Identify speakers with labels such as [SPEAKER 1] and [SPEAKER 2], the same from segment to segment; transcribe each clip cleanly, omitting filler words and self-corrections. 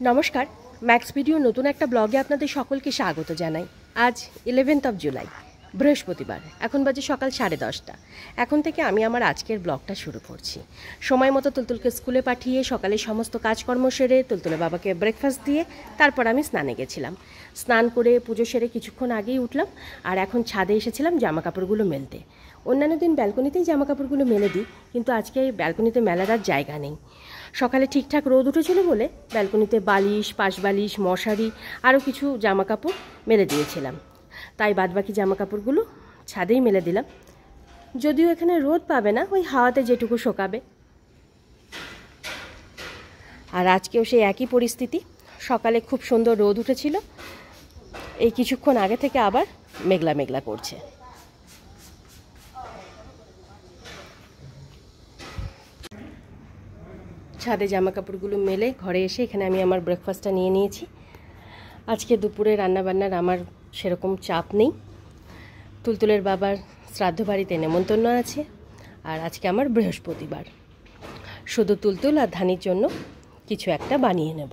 [SPEAKER 1] নমস্কার, max video নতুন একটা ব্লগে আপনাদের সকলকে স্বাগত জানাই। আজ 11th জুলাই, বৃহস্পতিবার। এখন বাজে সকাল 10:30। এখন থেকে আমি আমার আজকের ব্লগটা শুরু করছি। সময় মতো তুলতুলকে স্কুলে পাঠিয়ে সকালে সমস্ত কাজকর্ম সেরে তুলতুলে বাবাকে ব্রেকফাস্ট দিয়ে তারপর আমি স্নানে গেছিলাম। স্নান করে পুজো সেরে কিছুক্ষণ আগেই উঠলাম, আর এখন ছাদে এসেছিলাম জামা কাপড়গুলো মেলতে। অন্যান্য দিন ব্যালকনিতেই জামা কাপড়গুলো মেলে দিই, কিন্তু আজকে ব্যালকনিতে মেলার আর জায়গা নেই। সকালে ঠিকঠাক রোদ উঠেছিল বলে ব্যালকনিতে বালিশ, পাশ বালিশ, মশারি আরও কিছু জামা কাপড় মেলে দিয়েছিলাম। তাই বাদবাকি জামা কাপড়গুলো ছাদেই মেলে দিলাম। যদিও এখানে রোদ পাবে না, ওই হাওয়াতে যেটুকু শোকাবে। আর আজকেও সেই একই পরিস্থিতি। সকালে খুব সুন্দর রোদ উঠেছিল, এই কিছুক্ষণ আগে থেকে আবার মেঘলা মেঘলা করছে। ছাদে জামা কাপড়গুলো মেলে ঘরে এসে এখানে আমি আমার ব্রেকফাস্টটা নিয়ে নিয়েছি। আজকে দুপুরে রান্নাবান্নার আমার সেরকম চাপ নেই। তুলতুলের বাবার শ্রাদ্ধ বাড়িতে নেমন্তন্ন আছে, আর আজকে আমার বৃহস্পতিবার। শুধু তুলতুল আর ধানির জন্য কিছু একটা বানিয়ে নেব।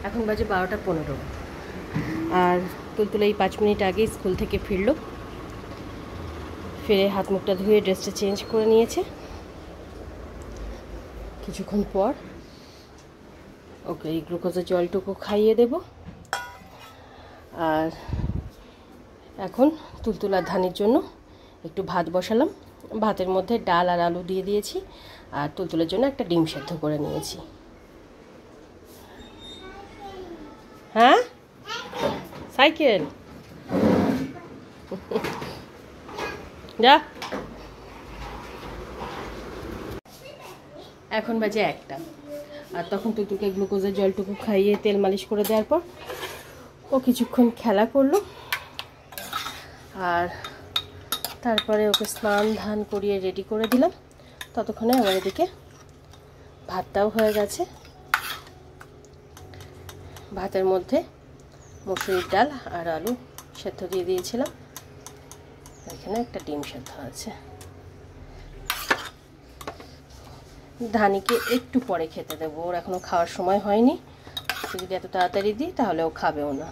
[SPEAKER 1] এখন বাজে 12:15, আর তুলতুল এই 5 মিনিট আগে স্কুল থেকে ফিরল। ফিরে হাত মুখটা ধুয়ে ড্রেসটা চেঞ্জ করে নিয়েছে। কিছুক্ষণ পর ওকে এই গ্লুকোজের জলটুকু খাইয়ে দেব। আর এখন তুলতুল আর ধানির জন্য একটু ভাত বসালাম। ভাতের মধ্যে ডাল আর আলু দিয়ে দিয়েছি, আর তুলতুলের জন্য একটা ডিম সেদ্ধ করে নিয়েছি। হ্যাঁ, সাইকেল যা। এখন বাজে 1টা, আর তখন তুলতুলকে গ্লুকোজের জলটুকু খাইয়ে তেল মালিশ করে দেওয়ার পর ও কিছুক্ষণ খেলা করলো, আর তারপরে ওকে স্নান ধান করিয়ে রেডি করে দিলাম। ততক্ষণে আমার এদিকে ভাতটাও হয়ে গেছে। ভাতের মধ্যে মসুরির ডাল আর আলু সেদ্ধ দিয়ে দিয়েছিলাম। এখানে একটা ডিম সেদ্ধ আছে। ধানিকে একটু পরে খেতে দেবো, ওর এখনও খাওয়ার সময় হয়নি। যদি এত তাড়াতাড়ি দিই তাহলে ও খাবেও না।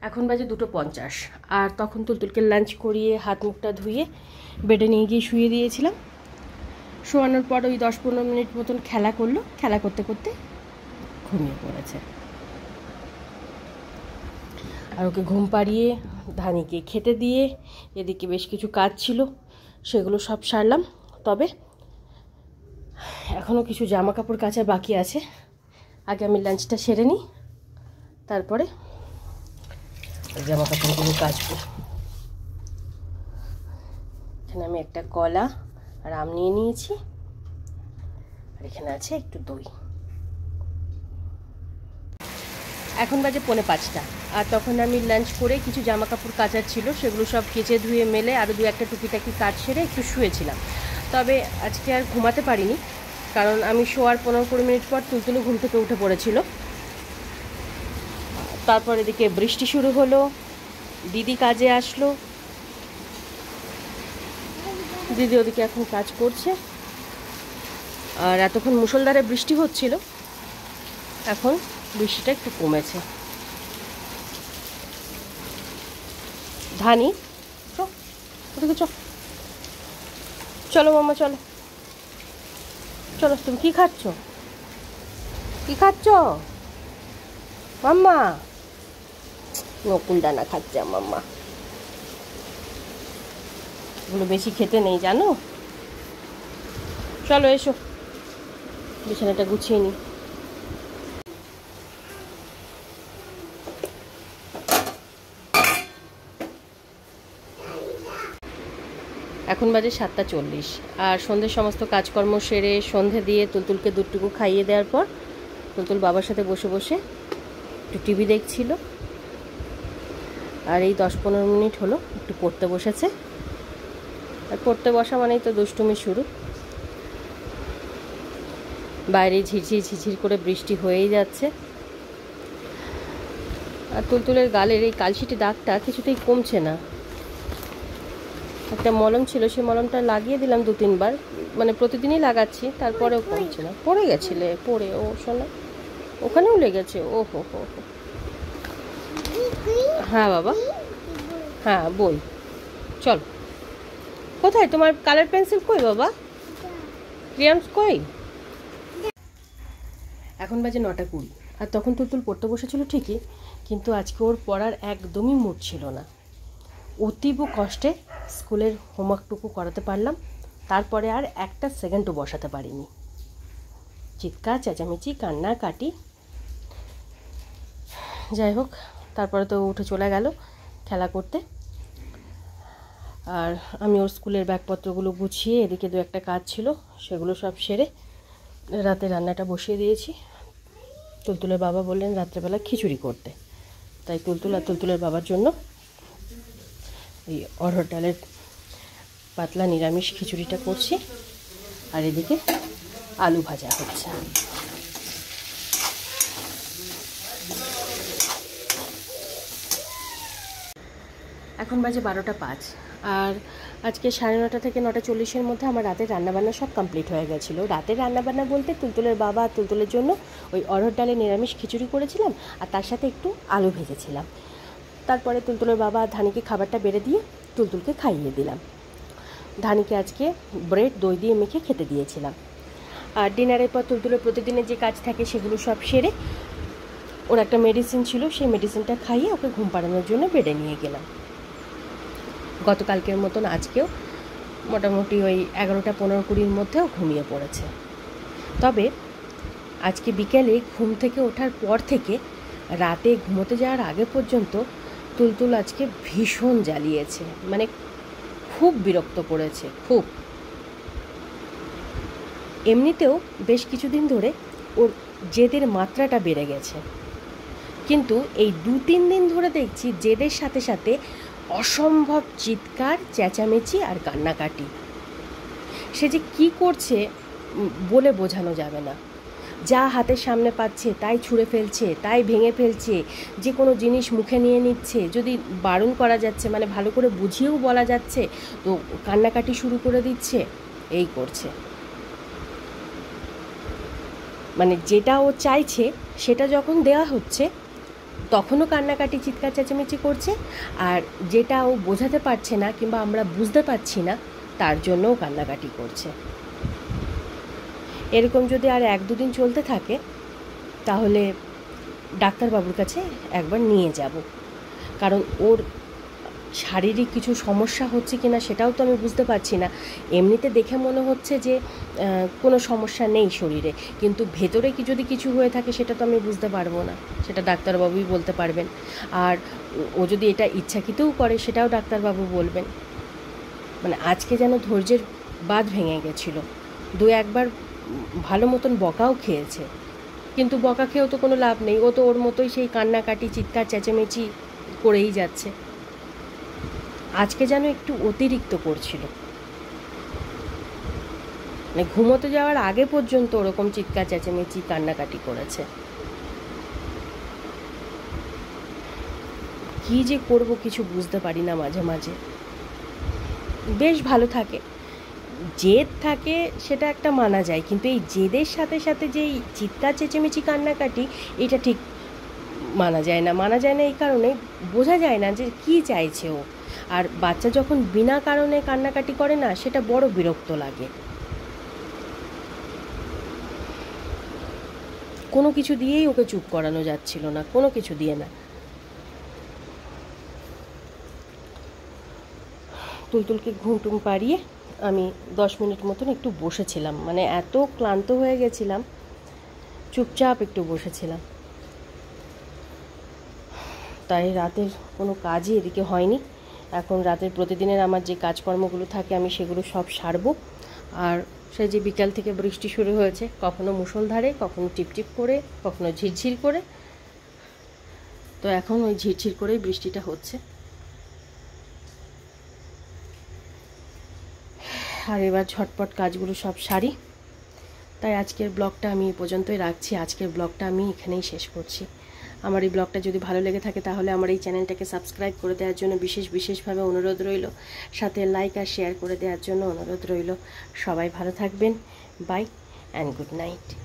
[SPEAKER 1] এখন বাজে 2:50, আর তখন তুলতুলকে লাঞ্চ করিয়ে হাত মুখটা ধুয়ে বেডে নিয়ে গিয়ে শুয়ে দিয়েছিলাম। শোয়ানোর পর ওই 10-15 মিনিট মতন খেলা করলো। খেলা করতে করতে ঘুমিয়ে পড়েছে। আর ওকে ঘুম পাড়িয়ে ধানিকে খেতে দিয়ে এদিকে বেশ কিছু কাজ ছিল, সেগুলো সব সারলাম। তবে এখনও কিছু জামা কাপড় কাচা বাকি আছে। আগে আমি লাঞ্চটা সেরে নিই, তারপরে জামা কাপড়গুলো কাচবো। এখানে আমি একটা কলা আর আম নিয়ে নিয়েছি, আর এখানে আছে একটু দই। এখন বাজে 4:45, আর তখন আমি লাঞ্চ করে কিছু জামা কাপড় কাচার ছিল সেগুলো সব কেচে ধুয়ে মেলে আরও 2-1 টুকিটাকি কাজ সেরে একটু শুয়েছিলাম। তবে আজকে আর ঘুমাতে পারিনি, কারণ আমি শোয়ার 15-20 মিনিট পর তুলতুলে ঘুম থেকে উঠে পড়েছিল। তারপর এদিকে বৃষ্টি শুরু হলো, দিদি কাজে আসলো। দিদি ওদিকে এখন কাজ করছে, আর এতক্ষণ মুষলধারে বৃষ্টি হচ্ছিল, এখন বৃষ্টিটা একটু কমেছে। ধানি ওদিকে চলো মামা, চলো চলো। তুমি কি খাচ্ছ? কি খাচ্ছ মাম্মা? নকুল দানা খাচ্ছে মাম্মা। এগুলো বেশি খেতে নেই জানো। চলো এসো, বিছানাটা গুছিয়ে নিই। এখন বাজে 7:40, আর সন্ধ্যের সমস্ত কাজকর্ম সেরে সন্ধে দিয়ে তুলতুলকে দুধটুকু খাইয়ে দেওয়ার পর তুলতুল বাবার সাথে বসে বসে একটু টিভি দেখছিল। আর এই 10-15 মিনিট হলো একটু পড়তে বসেছে। আর পড়তে বসা মানেই তো দুষ্টুমি শুরু। বাইরে ঝিরঝির করে বৃষ্টি হয়েই যাচ্ছে। আর তুলতুলের গালের এই কালশিটে দাগটা কিছুতেই কমছে না। একটা মলম ছিল, সেই মলমটা লাগিয়ে দিলাম 2-3 বার, মানে প্রতিদিনই লাগাচ্ছি, তারপরেও কমছে না। পড়ে গেছিলে, পড়ে ও শোনা ওখানেও লেগেছে। ও হো হো হো। হ্যাঁ বাবা, হ্যাঁ বই। চল, কোথায় তোমার কালার পেন্সিল কই বাবা, ক্রিয়ান্স কই? এখন বাজে 9:20, আর তখন তুলতুল পড়তে বসেছিল ঠিকই, কিন্তু আজকে ওর পড়ার একদমই মুড ছিল না। অতীব কষ্টে স্কুলের হোমওয়ার্কটুকু করাতে পারলাম, তারপরে আর একটা সেকেন্ডও বসাতে পারিনি। চিৎকার চেঁচামেচি কান্না কাটি, যাই হোক তারপরে তো উঠে চলে গেল খেলা করতে। আর আমি ওর স্কুলের ব্যাগপত্রগুলো গুছিয়ে এদিকে 2-একটা কাজ ছিল সেগুলো সব সেরে রাতে রান্নাটা বসিয়ে দিয়েছি। তুলতুলের বাবা বললেন রাত্রেবেলা খিচুড়ি করতে, তাই তুলতুল আর তুলতুলের বাবার জন্য এই অড়হর ডালের পাতলা নিরামিষ খিচুড়িটা করছি, আর এদিকে আলু ভাজা হচ্ছে। এখন বাজে 12:05, আর আজকে 9:30 থেকে 9:40-এর মধ্যে আমার রাতের রান্নাবান্না সব কমপ্লিট হয়ে গেছিলো। রাতের রান্নাবান্না বলতে তুলতুলের বাবা আর তুলতুলের জন্য ওই অড়হর ডালের নিরামিষ খিচুড়ি করেছিলাম, আর তার সাথে একটু আলু ভেজেছিলাম। তারপরে তুলতুলের বাবা ধানিকে খাবারটা বেড়ে দিয়ে তুলতুলকে খাইয়ে দিলাম। ধানিকে আজকে ব্রেড দই দিয়ে মেখে খেতে দিয়েছিলাম। আর ডিনারের পর তুলতুলের প্রতিদিনের যে কাজ থাকে সেগুলো সব সেরে, ওর একটা মেডিসিন ছিল, সেই মেডিসিনটা খাইয়ে ওকে ঘুম পাড়ানোর জন্য বেডে নিয়ে গেলাম। গতকালকের মতন আজকেও মোটামুটি ওই 11টা-15-20-র মধ্যেও ঘুমিয়ে পড়েছে। তবে আজকে বিকেলে ঘুম থেকে ওঠার পর থেকে রাতে ঘুমোতে যাওয়ার আগে পর্যন্ত তুলতুল আজকে ভীষণ জ্বালিয়েছে, মানে খুব বিরক্ত করেছে, খুব। এমনিতেও বেশ কিছুদিন ধরে ওর জেদের মাত্রাটা বেড়ে গেছে, কিন্তু এই 2-3 দিন ধরে দেখছি জেদের সাথে সাথে অসম্ভব চিৎকার চেঁচামেচি আর কান্নাকাটি। সে যে কী করছে বলে বোঝানো যাবে না। যা হাতের সামনে পাচ্ছে তাই ছুঁড়ে ফেলছে, তাই ভেঙে ফেলছে, যে কোনো জিনিস মুখে নিয়ে নিচ্ছে। যদি বারণ করা যাচ্ছে, মানে ভালো করে বুঝিয়েও বলা যাচ্ছে, তো কান্নাকাটি শুরু করে দিচ্ছে, এই করছে। মানে যেটা ও চাইছে সেটা যখন দেওয়া হচ্ছে তখনও কান্নাকাটি চিৎকার চেঁচামেচি করছে, আর যেটা ও বোঝাতে পারছে না কিংবা আমরা বুঝতে পারছি না তার জন্যও কান্নাকাটি করছে। এরকম যদি আর 1-2 দিন চলতে থাকে তাহলে ডাক্তারবাবুর কাছে একবার নিয়ে যাব, কারণ ওর শারীরিক কিছু সমস্যা হচ্ছে কিনা সেটাও তো আমি বুঝতে পারছি না। এমনিতে দেখে মনে হচ্ছে যে কোনো সমস্যা নেই শরীরে, কিন্তু ভেতরে কি যদি কিছু হয়ে থাকে সেটা তো আমি বুঝতে পারবো না, সেটা ডাক্তারবাবুই বলতে পারবেন। আর ও যদি এটা ইচ্ছাকৃতও করে সেটাও ডাক্তারবাবু বলবেন। মানে আজকে যেন ধৈর্যের বাঁধ ভেঙে গেছিলো। 2-1 বার ভালো মতন বকাও খেয়েছে, কিন্তু বকা খেয়েও তো কোনো লাভ নেই, ও তো ওর মতোই সেই কান্নাকাটি চিৎকার চেঁচামেচি করেই যাচ্ছে। আজকে যেন একটু অতিরিক্ত করছিল, মানে ঘুমোতে যাওয়ার আগে পর্যন্ত ওরকম চিৎকার চেঁচামেচি কান্নাকাটি করেছে। কী যে করব কিছু বুঝতে পারি না। মাঝে মাঝে বেশ ভালো থাকে, জেদ থাকে সেটা একটা মানা যায়, কিন্তু এই জেদের সাথে সাথে যে এই চিৎকার চেঁচামেচি কান্নাকাটি, এটা ঠিক মানা যায় না। মানা যায় না এই কারণে, বোঝা যায় না যে কী চাইছে ও। আর বাচ্চা যখন বিনা কারণে কান্নাকাটি করে না, সেটা বড় বিরক্ত লাগে। কোনো কিছু দিয়েই ওকে চুপ করানো যাচ্ছিল না, কোনো কিছু দিয়ে না। তুলতুলকে ঘুম টুম পাড়িয়ে আমি 10 মিনিট মতন একটু বসেছিলাম, মানে এত ক্লান্ত হয়ে গেছিলাম, চুপচাপ একটু বসেছিলাম। তাই রাতের কোনো কাজই এদিকে হয়নি। এখন রাতের প্রতিদিনের আমার যে কাজকর্মগুলো থাকে আমি সেগুলো সব সারবো। আর সেই যে বিকাল থেকে বৃষ্টি শুরু হয়েছে, কখনো মুষলধারে, কখনো টিপটিপ করে, কখনো ঝিরঝির করে, তো এখন ওই ঝিরঝির করেই বৃষ্টিটা হচ্ছে। আর এবার ঝটপট কাজগুলো সব সারি। তাই আজকের ব্লগটা আমি এই পর্যন্তই রাখছি। আজকের ব্লগটা আমি এখানেই শেষ করছি। আমার এই ব্লগটা যদি ভালো লেগে থাকে তাহলে আমার এই চ্যানেলটাকে সাবস্ক্রাইব করে দেওয়ার জন্য বিশেষভাবে অনুরোধ রইল, সাথে লাইক আর শেয়ার করে দেওয়ার জন্য অনুরোধ রইল। সবাই ভালো থাকবেন। Bye and good night.